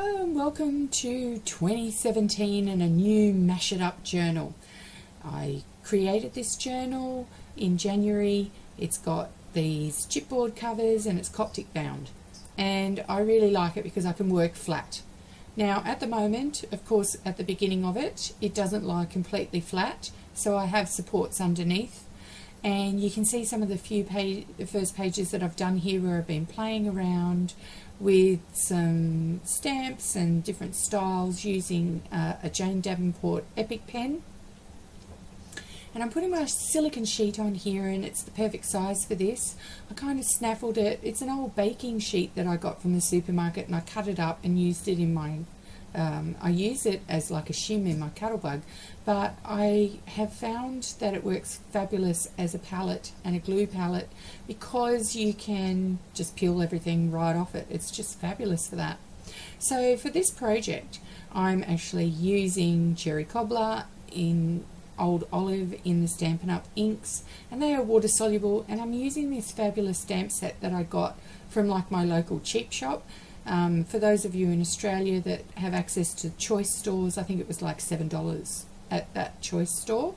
Hello and welcome to 2017 and a new Mash It Up journal. I created this journal in January. It's got these chipboard covers and it's Coptic bound, and I really like it because I can work flat. Now at the moment, of course, at the beginning of it, it doesn't lie completely flat, so I have supports underneath, and you can see some of the first pages that I've done here where I've been playing around with some stamps and different styles using a Jane Davenport Epic pen. And I'm putting my silicone sheet on here, and it's the perfect size for this. I kind of snaffled it. It's an old baking sheet that I got from the supermarket, and I cut it up and used it in my I use it as like a shim in my Cuttlebug, but I have found that it works fabulous as a palette and a glue palette because you can just peel everything right off it. It's just fabulous for that. So for this project, I'm actually using cherry cobbler in old olive in the Stampin' Up inks, and they are water soluble, and I'm using this fabulous stamp set that I got from like my local cheap shop. For those of you in Australia that have access to choice stores, I think it was like $7 at that choice store,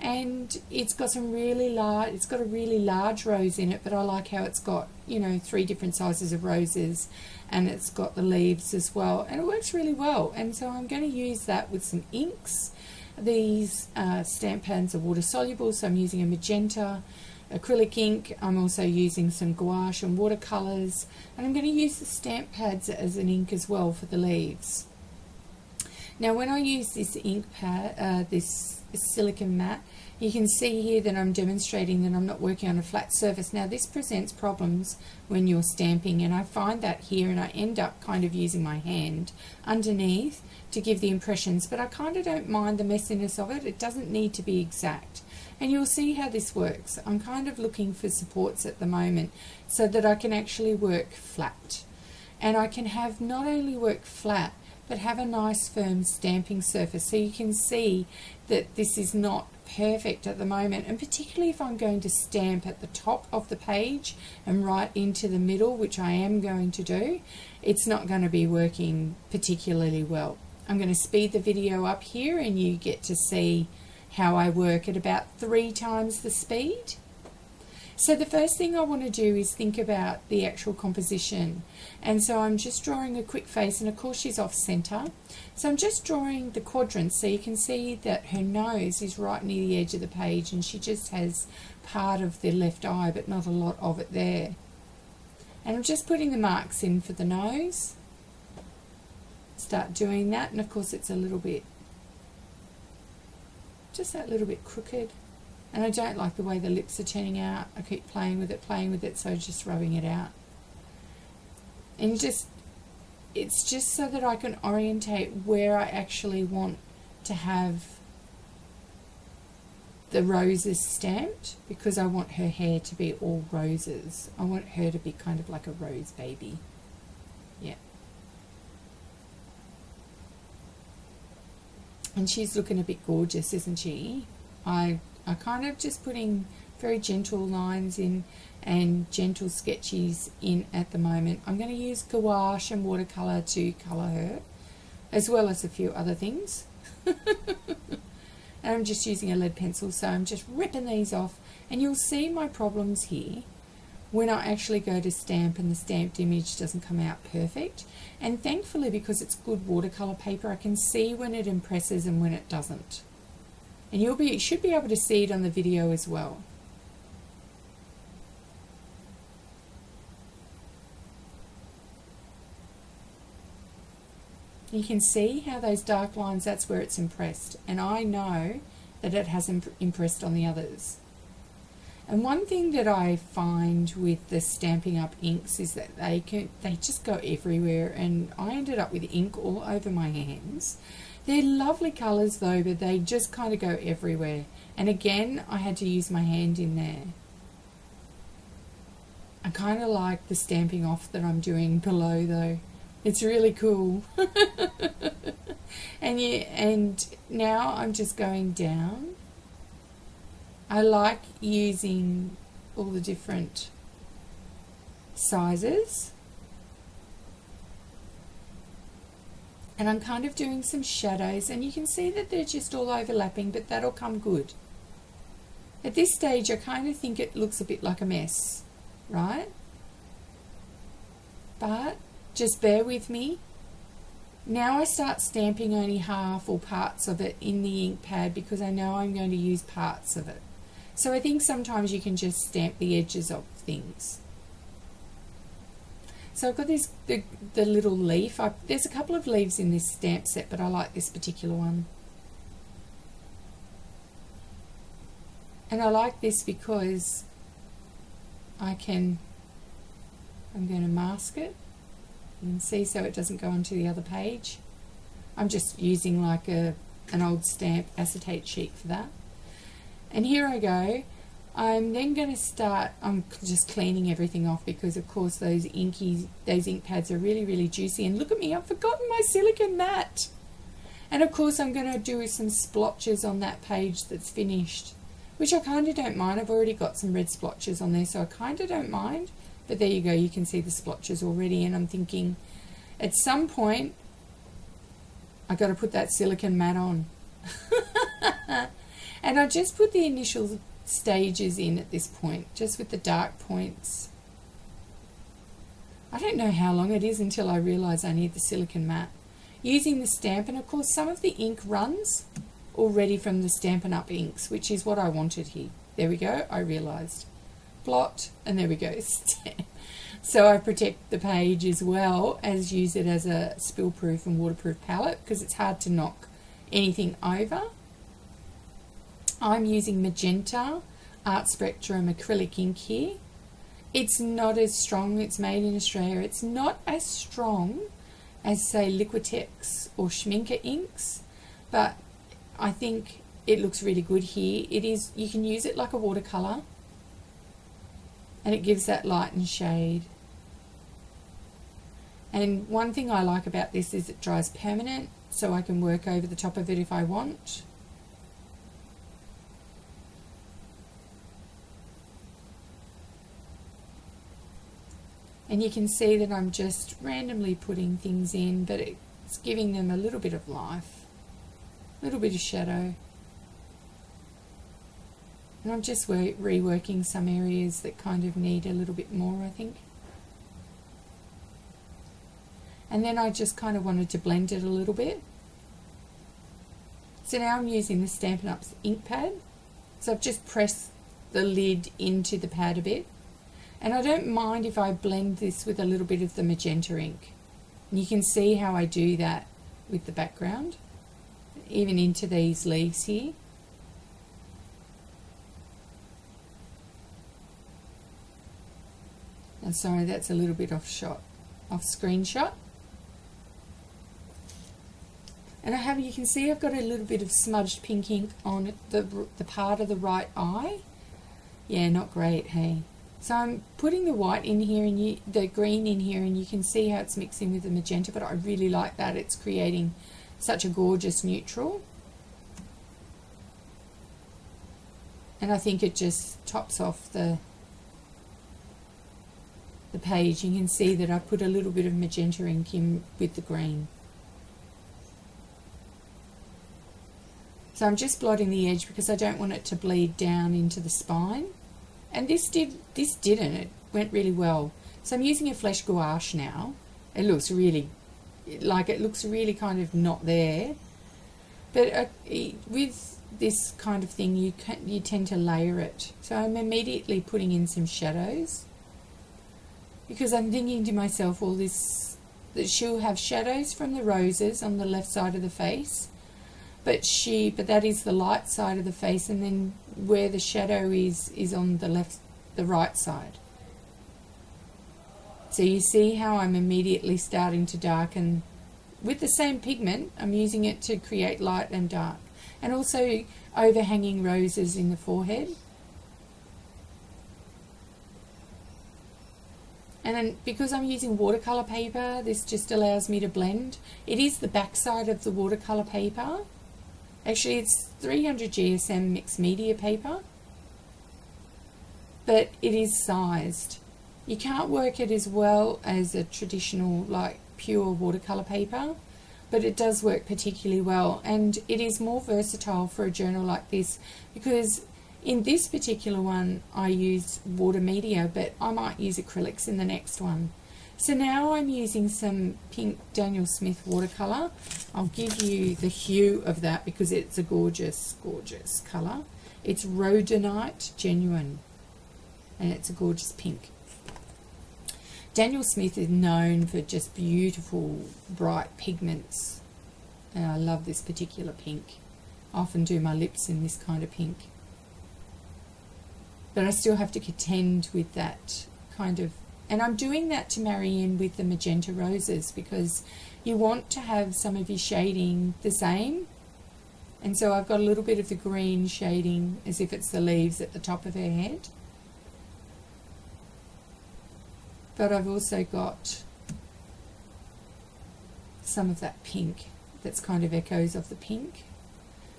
and it's got some really large, it's got a really large rose in it, but I like how it's got, you know, 3 different sizes of roses, and it's got the leaves as well, and it works really well. And so I'm going to use that with some inks. These stamp pads are water soluble, so I'm using a magenta acrylic ink. I'm also using some gouache and watercolors, and I'm going to use the stamp pads as an ink as well for the leaves. Now when I use this ink pad, this silicone mat, you can see here that I'm demonstrating that I'm not working on a flat surface. Now this presents problems when you're stamping, and I find that here, and I end up kind of using my hand underneath to give the impressions, but I kind of don't mind the messiness of it. It doesn't need to be exact. And you'll see how this works. I'm kind of looking for supports at the moment so that I can actually work flat. And I can have not only work flat, but have a nice firm stamping surface. So you can see that this is not perfect at the moment, and particularly if I'm going to stamp at the top of the page and right into the middle, which I am going to do, it's not going to be working particularly well. I'm going to speed the video up here, and you get to see how I work at about 3 times the speed. So the first thing I want to do is think about the actual composition, and so I'm just drawing a quick face, and of course she's off center, so I'm just drawing the quadrants so you can see that her nose is right near the edge of the page, and she just has part of the left eye but not a lot of it there. And I'm just putting the marks in for the nose. Start doing that, and of course it's a little bit, just that little bit crooked, and I don't like the way the lips are turning out. I keep playing with it, so just rubbing it out, and it's just so that I can orientate where I actually want to have the roses stamped, because I want her hair to be all roses. I want her to be kind of like a rose baby. Yeah. And she's looking a bit gorgeous, isn't she? I kind of just putting very gentle lines in and gentle sketches in at the moment. I'm going to use gouache and watercolor to color her, as well as a few other things. And I'm just using a lead pencil, so I'm just ripping these off, and you'll see my problems here when I actually go to stamp and the stamped image doesn't come out perfect. And thankfully, because it's good watercolor paper, I can see when it impresses and when it doesn't. And you should be able to see it on the video as well. You can see how those dark lines, that's where it's impressed, and I know that it hasn't impressed on the others. And one thing that I find with the Stampin' Up inks is that they just go everywhere, and I ended up with ink all over my hands. They're lovely colours though, but they just kind of go everywhere, and again I had to use my hand in there. I kind of like the stamping off that I'm doing below though. It's really cool. And now I'm just going down. I like using all the different sizes. And I'm kind of doing some shadows, and you can see that they're just all overlapping, but that'll come good. At this stage, I kind of think it looks a bit like a mess, right? But just bear with me. Now I start stamping only half or parts of it in the ink pad because I know I'm going to use parts of it. So I think sometimes you can just stamp the edges of things. So I've got this the little leaf. There's a couple of leaves in this stamp set, but I like this particular one. And I like this because I'm going to mask it. You can see so it doesn't go onto the other page. I'm just using like an old stamp acetate sheet for that. And here I go. I'm then going to start, I'm just cleaning everything off because of course those ink pads are really, really juicy. And look at me, I've forgotten my silicone mat. And of course I'm going to do some splotches on that page that's finished, which I kind of don't mind. I've already got some red splotches on there, so I kind of don't mind. But there you go, you can see the splotches already, and I'm thinking at some point I've got to put that silicone mat on. And I just put the initial stages in at this point, just with the dark points. I don't know how long it is until I realise I need the silicone mat. Using the Stampin', of course, some of the ink runs already from the Stampin' Up inks, which is what I wanted here. There we go, I realised. Blot, and there we go. So I protect the page as well as use it as a spill-proof and waterproof palette because it's hard to knock anything over. I'm using Magenta Art Spectrum acrylic ink here. It's not as strong, it's made in Australia. It's not as strong as say Liquitex or Schminke inks, but I think it looks really good here. It is, you can use it like a watercolour and it gives that light and shade. And one thing I like about this is it dries permanent, so I can work over the top of it if I want. And you can see that I'm just randomly putting things in, but it's giving them a little bit of life, a little bit of shadow. And I'm just reworking some areas that kind of need a little bit more, I think. And then I just kind of wanted to blend it a little bit. So now I'm using the Stampin' Up's ink pad. So I've just pressed the lid into the pad a bit. And I don't mind if I blend this with a little bit of the magenta ink. And you can see how I do that with the background, even into these leaves here. I'm sorry, that's a little bit off screenshot. And you can see I've got a little bit of smudged pink ink on the part of the right eye. Yeah, not great, hey. So I'm putting the white in here and the green in here, and you can see how it's mixing with the magenta, but I really like that. It's creating such a gorgeous neutral. And I think it just tops off the page. You can see that I put a little bit of magenta ink in with the green. So I'm just blotting the edge because I don't want it to bleed down into the spine. And this didn't. It went really well. So I'm using a flesh gouache now. It looks really, kind of not there. But with this kind of thing, you tend to layer it. So I'm immediately putting in some shadows because I'm thinking to myself, well, that she'll have shadows from the roses on the left side of the face. But that is the light side of the face, and then where the shadow is on the right side. So you see how I'm immediately starting to darken with the same pigment. I'm using it to create light and dark, and also overhanging roses in the forehead. And then because I'm using watercolor paper, this just allows me to blend. It is the back side of the watercolor paper. Actually, it's 300 GSM mixed media paper, but it is sized. You can't work it as well as a traditional, like, pure watercolor paper, but it does work particularly well, and it is more versatile for a journal like this, because in this particular one I use water media, but I might use acrylics in the next one. So now I'm using some pink Daniel Smith watercolour. I'll give you the hue of that because it's a gorgeous, gorgeous colour. It's rhondonite genuine, and it's a gorgeous pink. Daniel Smith is known for just beautiful, bright pigments, and I love this particular pink. I often do my lips in this kind of pink. But I still have to contend with that kind of, and I'm doing that to marry in with the magenta roses, because you want to have some of your shading the same. And so I've got a little bit of the green shading as if it's the leaves at the top of her head. But I've also got some of that pink that's kind of echoes of the pink.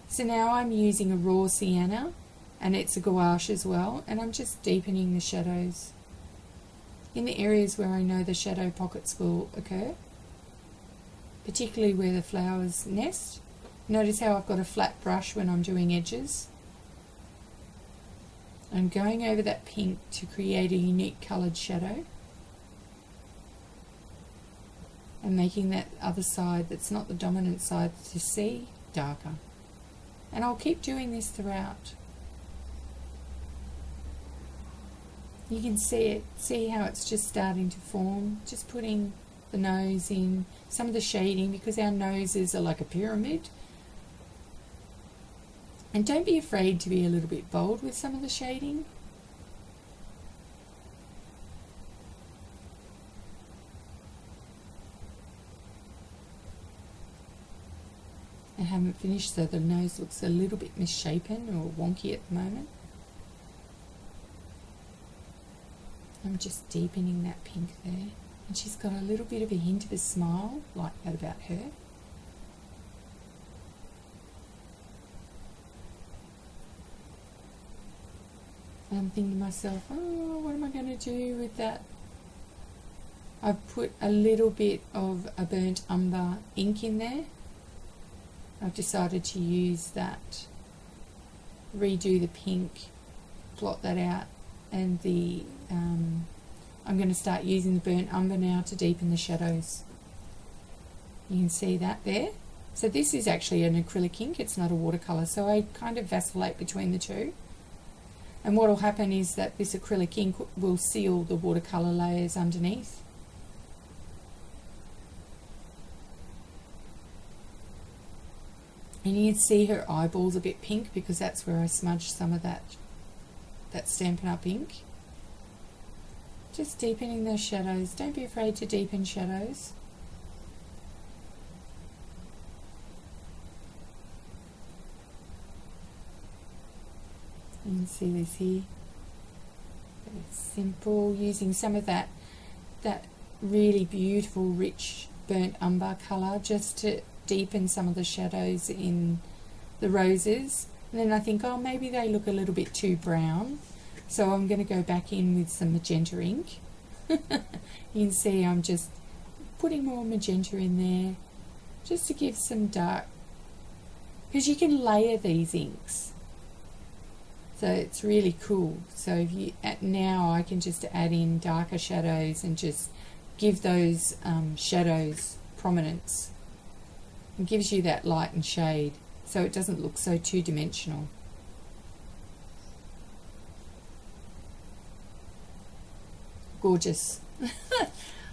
So now I'm using a raw sienna, and it's a gouache as well, and I'm just deepening the shadows in the areas where I know the shadow pockets will occur, particularly where the flowers nest. Notice how I've got a flat brush when I'm doing edges. I'm going over that pink to create a unique coloured shadow, and making that other side that's not the dominant side to see darker. And I'll keep doing this throughout. You can see it, see how it's just starting to form, just putting the nose in, some of the shading, because our noses are like a pyramid. And don't be afraid to be a little bit bold with some of the shading. I haven't finished, so the nose looks a little bit misshapen or wonky at the moment. I'm just deepening that pink there, and she's got a little bit of a hint of a smile like that about her. And I'm thinking to myself, oh, what am I going to do with that? I've put a little bit of a burnt umber ink in there. I've decided to use that, redo the pink, blot that out, and the I'm going to start using the burnt umber now to deepen the shadows. You can see that there. So this is actually an acrylic ink, it's not a watercolour, so I kind of vacillate between the two. And what will happen is that this acrylic ink will seal the watercolour layers underneath. And you can see her eyeballs a bit pink because that's where I smudged some of that Stampin' Up! Ink. Just deepening those shadows. Don't be afraid to deepen shadows. You can see this here. Very simple, using some of that really beautiful, rich burnt umber colour just to deepen some of the shadows in the roses. And then I think, oh, maybe they look a little bit too brown, so I'm going to go back in with some magenta ink. You can see I'm just putting more magenta in there just to give some dark, because you can layer these inks, so it's really cool. So if you now I can just add in darker shadows and just give those shadows prominence. It gives you that light and shade, so it doesn't look so two-dimensional. Gorgeous.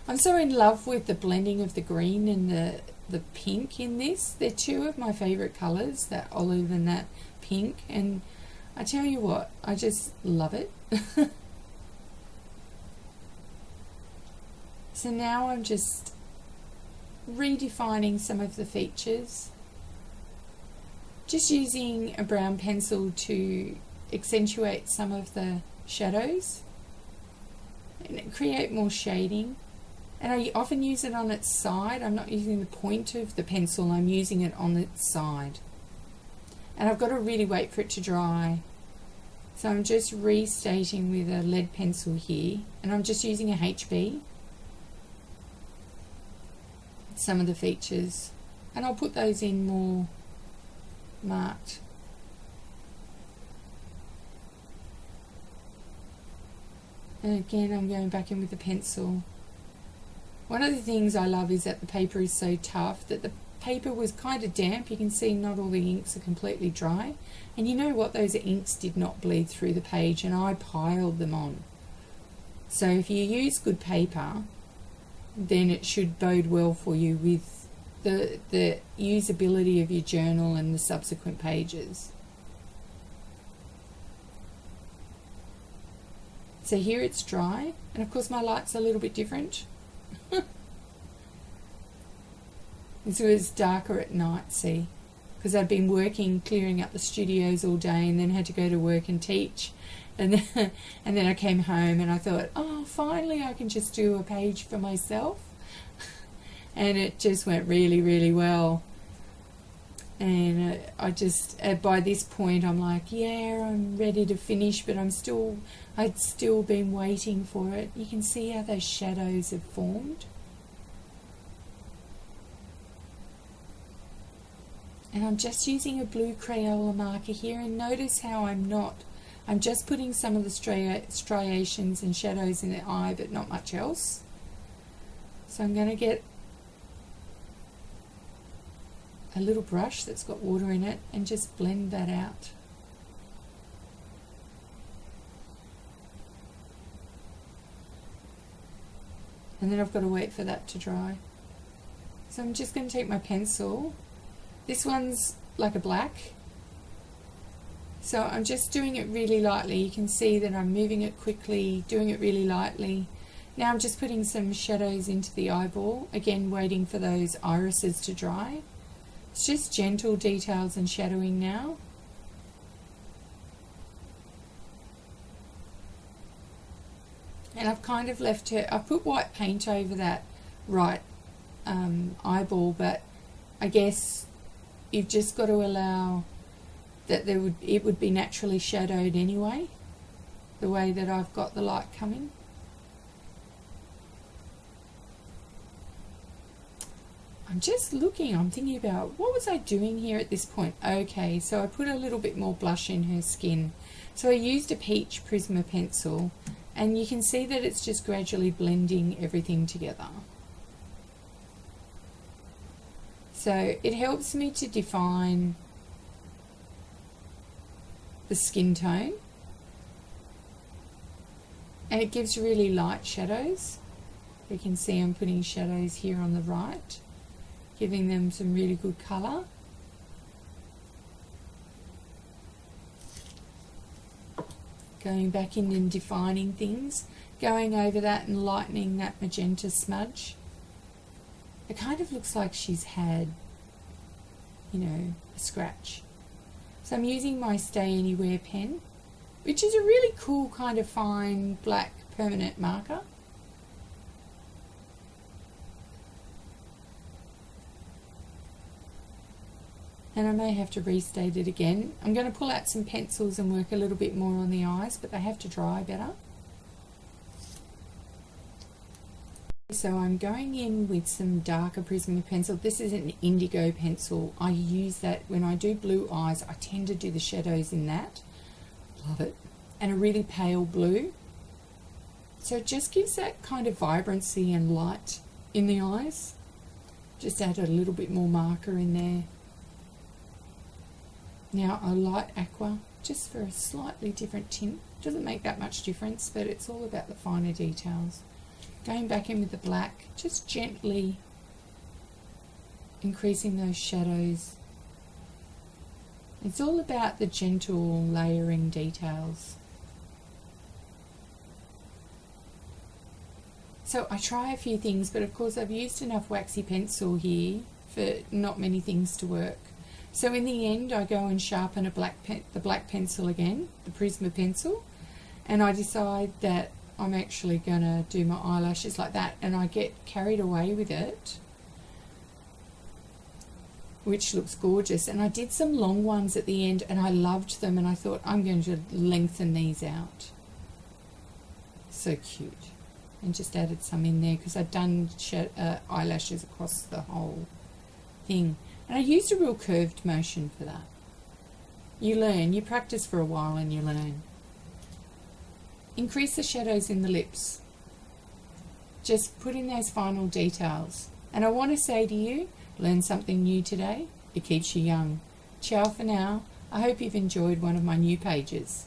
I'm so in love with the blending of the green and the pink in this. They're two of my favourite colours, that olive and that pink, and I tell you what, I just love it. So now I'm just redefining some of the features, just using a brown pencil to accentuate some of the shadows and create more shading. And I often use it on its side. I'm not using the point of the pencil, I'm using it on its side, and I've got to really wait for it to dry. So I'm just restating with a lead pencil here, and I'm just using a HB some of the features. and I'll put those in more marked. And again, I'm going back in with the pencil. One of the things I love is that the paper is so tough that the paper was kind of damp. You can see not all the inks are completely dry. And you know what? Those inks did not bleed through the page, and I piled them on. So if you use good paper, then it should bode well for you with the usability of your journal and the subsequent pages. So here it's dry, and of course my light's a little bit different. This was darker at night, see, because I'd been working, clearing up the studios all day, and then had to go to work and teach. And then I came home and I thought, oh, finally I can just do a page for myself. And it just went really, really well. And I just, by this point, I'm like, yeah, I'm ready to finish, but I'd still been waiting for it. You can see how those shadows have formed. And I'm just using a blue Crayola marker here, and notice how I'm just putting some of the striations and shadows in the eye, but not much else. So I'm going to get a little brush that's got water in it and just blend that out. And then I've got to wait for that to dry. So I'm just going to take my pencil. This one's like a black. So I'm just doing it really lightly. You can see that I'm moving it quickly, doing it really lightly. Now I'm just putting some shadows into the eyeball, again waiting for those irises to dry. It's just gentle details and shadowing now. And I've kind of left her, I've put white paint over that right eyeball, but I guess you've just got to allow that it would be naturally shadowed anyway, the way that I've got the light coming. I'm just looking, I'm thinking about what was I doing here at this point. Okay, so I put a little bit more blush in her skin. So I used a peach Prisma pencil, and you can see that it's just gradually blending everything together. So it helps me to define the skin tone, and it gives really light shadows. You can see I'm putting shadows here on the right, giving them some really good colour. Going back in and defining things, going over that and lightening that magenta smudge. It kind of looks like she's had, you know, a scratch. So I'm using my Stay Anywhere pen, which is a really cool kind of fine black permanent marker. And I may have to restate it again. I'm going to pull out some pencils and work a little bit more on the eyes, but they have to dry better. So I'm going in with some darker Prisma pencil. This is an indigo pencil. I use that when I do blue eyes. I tend to do the shadows in that. Love it. And a really pale blue. So it just gives that kind of vibrancy and light in the eyes. Just add a little bit more marker in there. Now a light aqua, just for a slightly different tint. Doesn't make that much difference, but it's all about the finer details. Going back in with the black, just gently increasing those shadows. It's all about the gentle layering details. So I try a few things, but of course I've used enough waxy pencil here for not many things to work. So in the end I go and sharpen the black pencil again, the Prisma pencil, and I decide that I'm actually going to do my eyelashes like that, and I get carried away with it, which looks gorgeous. And I did some long ones at the end and I loved them, and I thought I'm going to lengthen these out. So cute. And just added some in there because I'd done eyelashes across the whole thing. And I used a real curved motion for that. You learn, you practice for a while and you learn. Increase the shadows in the lips. Just put in those final details. And I want to say to you, learn something new today. It keeps you young. Ciao for now. I hope you've enjoyed one of my new pages.